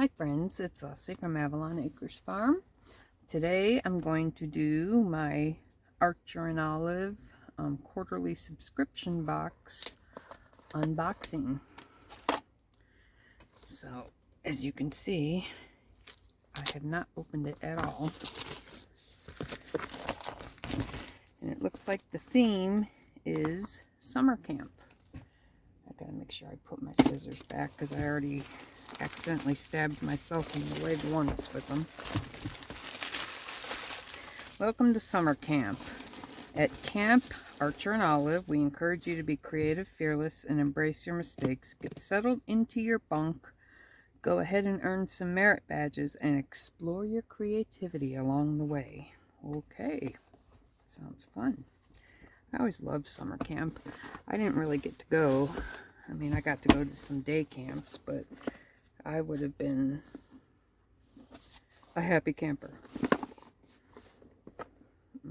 Hi friends, it's Leslie from Avalon Acres Farm. Today I'm going to do my Archer and Olive quarterly subscription box unboxing. So as you can see, I have not opened it at all. And it looks like the theme is summer camp. I gotta make sure I put my scissors back because I already accidentally stabbed myself in the leg once with them. Welcome to summer camp. At Camp Archer and Olive, we encourage you to be creative, fearless, and embrace your mistakes. Get settled into your bunk, go ahead and earn some merit badges, and explore your creativity along the way. Okay, sounds fun. I always loved summer camp. I didn't really get to go. I mean, I got to go to some day camps, but I would have been a happy camper.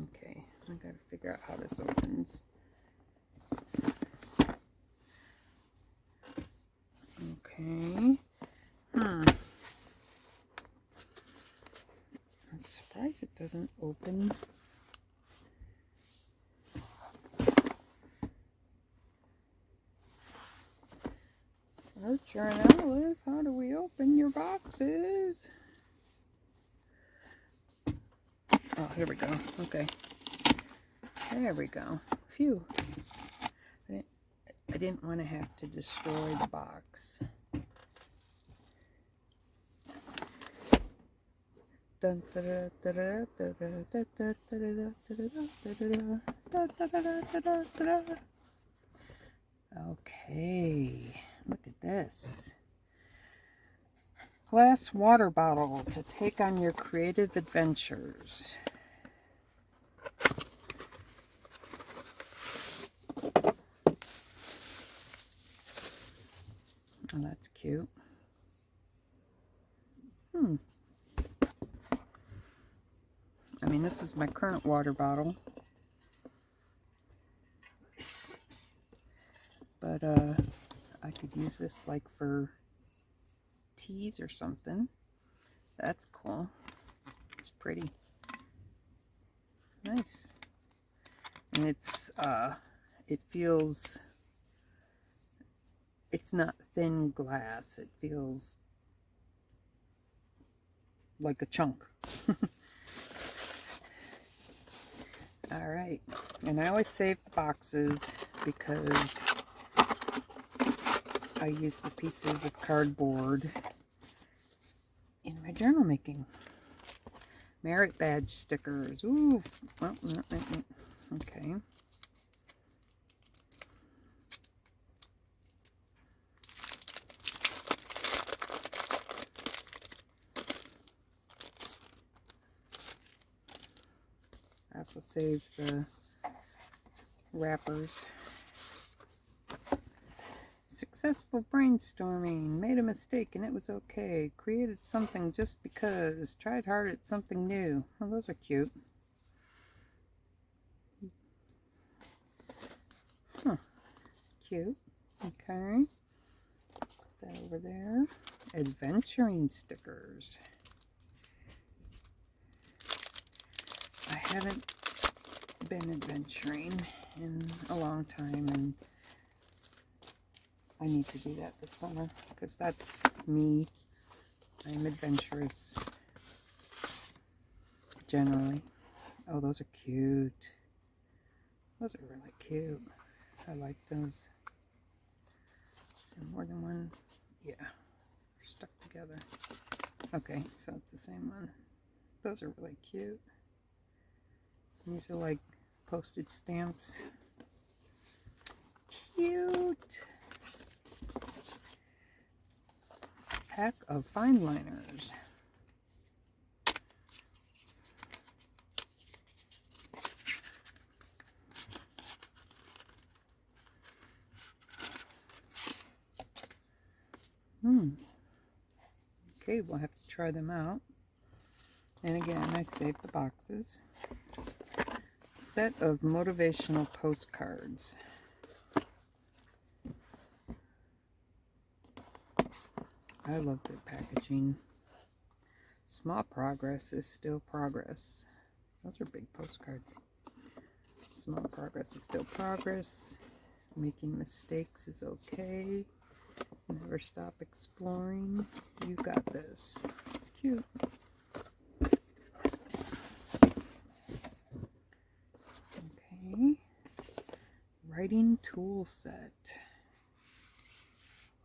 Okay, I gotta figure out how this opens. Okay. I'm surprised it doesn't open. Archer and Olive, how do we open your boxes? Oh, here we go. Okay. There we go. Phew. I didn't want to have to destroy the box. Okay, look at this. Glass water bottle to take on your creative adventures. Oh, that's cute. I mean, this is my current water bottle. But I could use this like for teas or something. That's cool. It's pretty. Nice. And it feels, it's not thin glass. It feels like a chunk. All right. And I always save the boxes because I use the pieces of cardboard in my journal making. Merit badge stickers. Ooh. Well, okay. I also saved the wrappers. Successful brainstorming. Made a mistake and it was okay. Created something just because. Tried hard at something new. Oh, those are cute. Huh. Cute. Okay. Put that over there. Adventuring stickers. I haven't been adventuring in a long time, and I need to do that this summer because that's me. I'm adventurous generally. Oh, those are cute. Those are really cute. I like those. Is there more than one? Yeah, stuck together. Okay, so it's the same one. Those are really cute. These are like postage stamps. Cute. Pack of fine liners. Okay, we'll have to try them out. And again, I saved the boxes. Set of motivational postcards. I love their packaging. Small progress is still progress. Those are big postcards. Small progress is still progress. Making mistakes is okay. Never stop exploring. You got this. Cute. Okay. Writing tool set.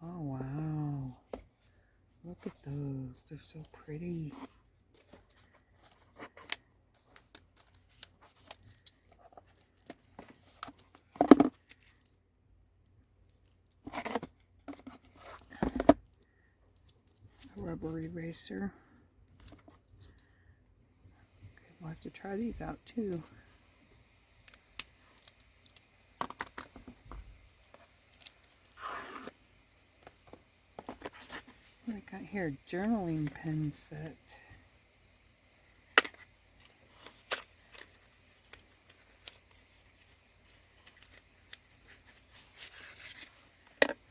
Oh, wow. Look at those. They're so pretty. A rubber eraser. Okay, we'll have to try these out too. What do we got here? Journaling pen set.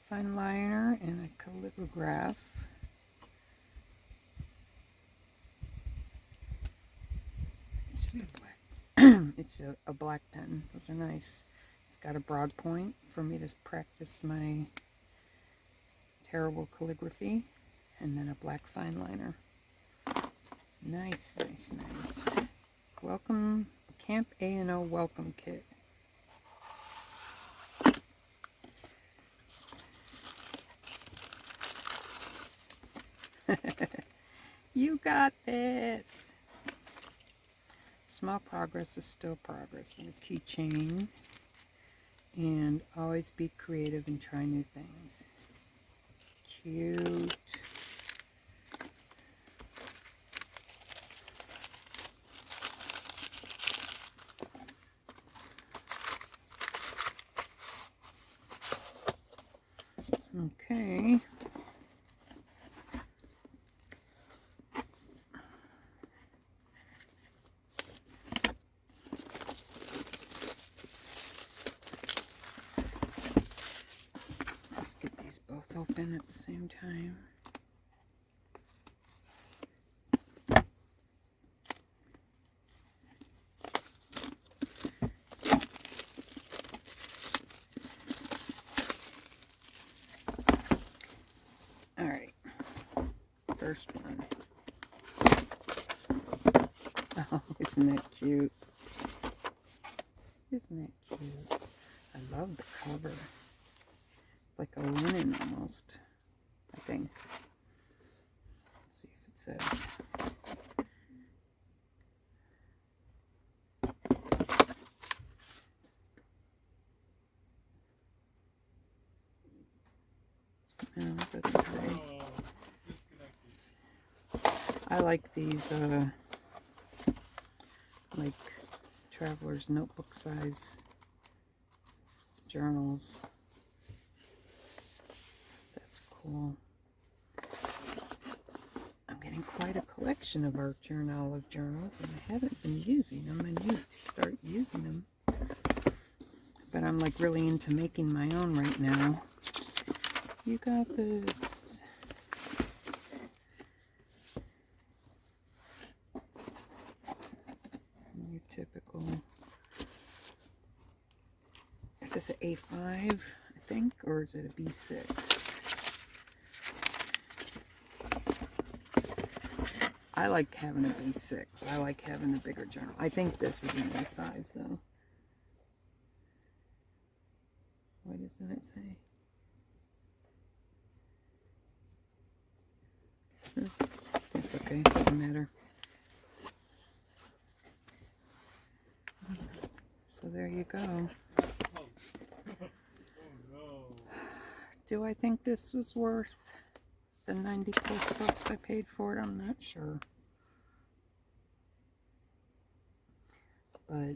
Fine liner and a calligraph. It should be a black. It's a black pen. Those are nice. It's got a broad point for me to practice my terrible calligraphy, and then a black fine liner. Nice, nice, nice. Welcome Camp A&O welcome kit. You got this. Small progress is still progress. And a keychain. And always be creative and try new things. Cute. Okay. Let's get these both open at the same time. All right. First one. Oh, isn't that cute? Isn't that cute? I love the cover. It's like a linen almost, I think. Let's see if it says. No, it doesn't say. I like these, like traveler's notebook size journals. That's cool. I'm getting quite a collection of art journal journals, and I haven't been using them. I need to start using them. But I'm like really into making my own right now. You got this. Your typical. Is this an A5, I think, or is it a B6? I like having a B6. I like having a bigger journal. I think this is an A5, though. What doesn't it say? It's okay, doesn't matter. So there you go. Do I think this was worth the 90 plus bucks I paid for it? I'm not sure. But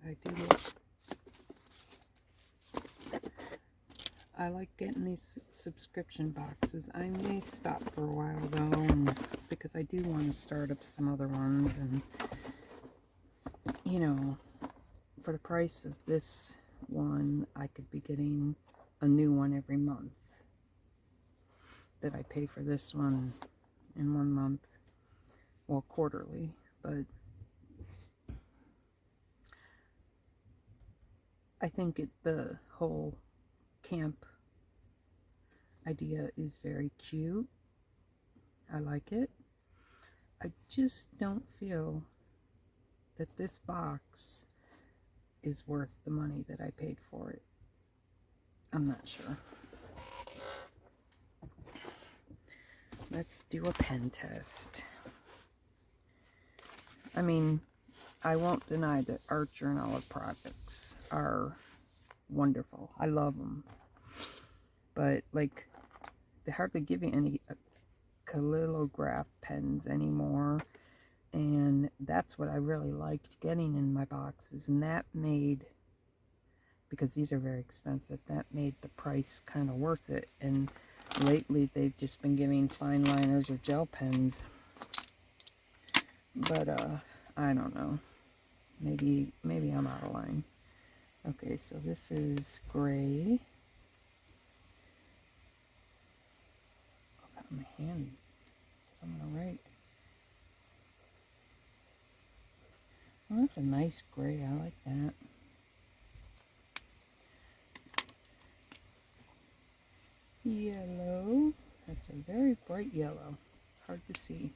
I do I like getting these subscription boxes. I may stop for a while though, because I do want to start up some other ones, and you know, for the price of this one, I could be getting a new one every month. That I pay for this one in 1 month. Well, quarterly, but I think the whole camp idea is very cute. I like it. I just don't feel that this box is worth the money that I paid for it. I'm not sure. Let's do a pen test. I mean, I won't deny that Archer and Olive products are wonderful. I love them. But, like, they hardly give you any calligraph pens anymore. And that's what I really liked getting in my boxes. And that made, because these are very expensive, that made the price kind of worth it. And lately they've just been giving fine liners or gel pens. But, I don't know. Maybe I'm out of line. Okay, so this is gray. Oh, my hand. Something to write. Well, that's a nice gray. I like that. Yellow. That's a very bright yellow. Hard to see.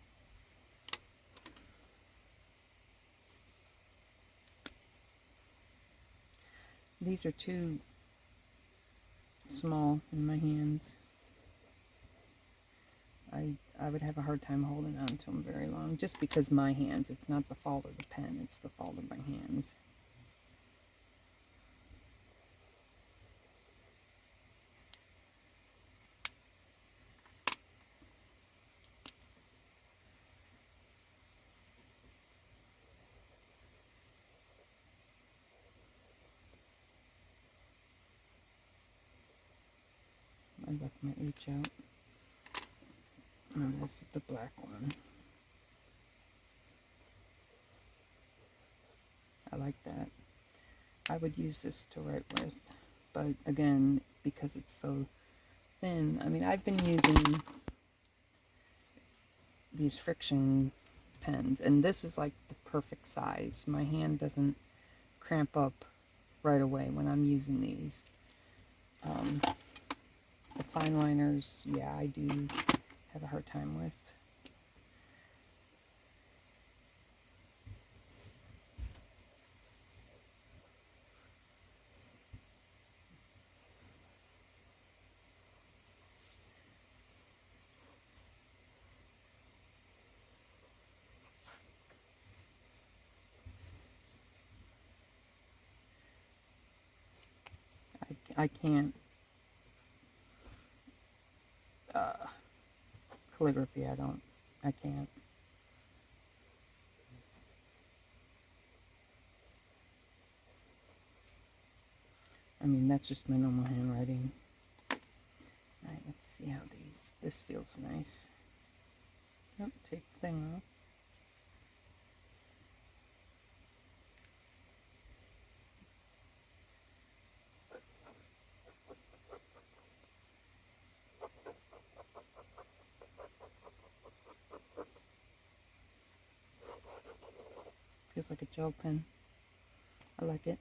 These are too small in my hands. I would have a hard time holding on to them very long, just because my hands. It's not the fault of the pen, it's the fault of my hands. I left my H out. And this is the black one. I like that. I would use this to write with, but again, because it's so thin. I mean, I've been using these friction pens, and this is like the perfect size. My hand doesn't cramp up right away when I'm using these. The fine liners, yeah, I do have a hard time with. I can't calligraphy. I can't. I mean, that's just my normal handwriting. Alright, let's see how this feels nice. Nope, take the thing off. Feels like a gel pen. I like it.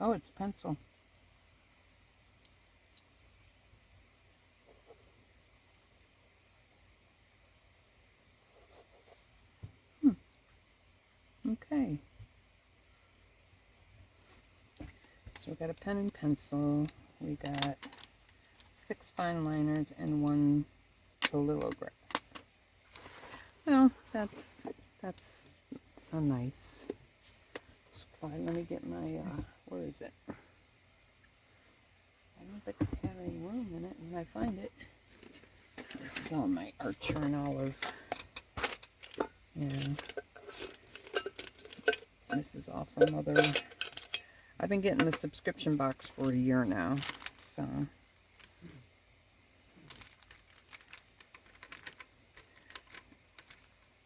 Oh, it's a pencil. Okay. So we got a pen and pencil. We got 6 fine liners and 1 calligraph. Well, that's a nice supply. Let me get my, where is it? I don't think I have any room in it when I find it. This is all my Archer and Olive. Yeah. This is all from other... I've been getting the subscription box for a year now, so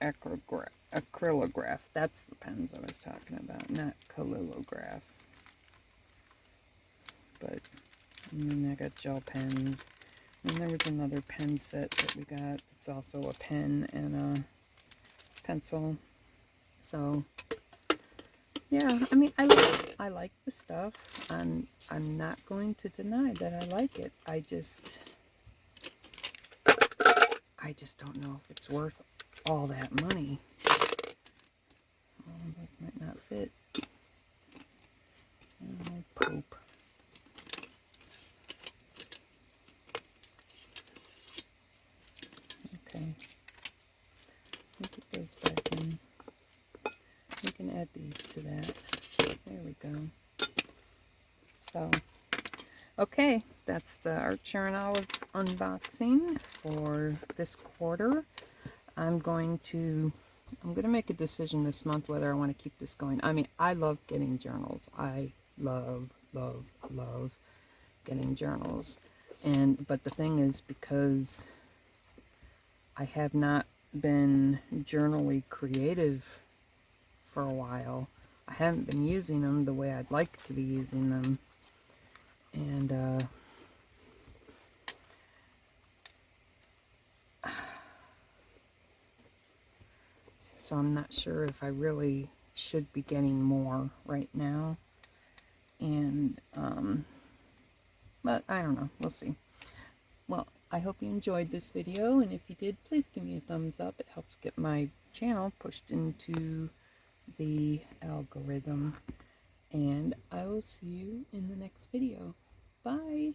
acrylograph. That's the pens I was talking about, not calilograph. But, and then I got gel pens. And there was another pen set that we got. It's also a pen and a pencil. So, yeah, I mean, I like the stuff. I'm not going to deny that I like it. I just don't know if it's worth all that money. Oh, those might not fit. Oh, poop. Okay. Put those back in. We can add these to that. There we go. So, okay, that's the Archer and Olive unboxing for this quarter. I'm going to make a decision this month whether I want to keep this going. I mean, I love getting journals. I love getting journals. But the thing is, because I have not been journally creative for a while, I haven't been using them the way I'd like to be using them. And so I'm not sure if I really should be getting more right now. And but I don't know, we'll see. Well, I hope you enjoyed this video, and if you did, please give me a thumbs up. It helps get my channel pushed into the algorithm. And I will see you in the next video. Bye!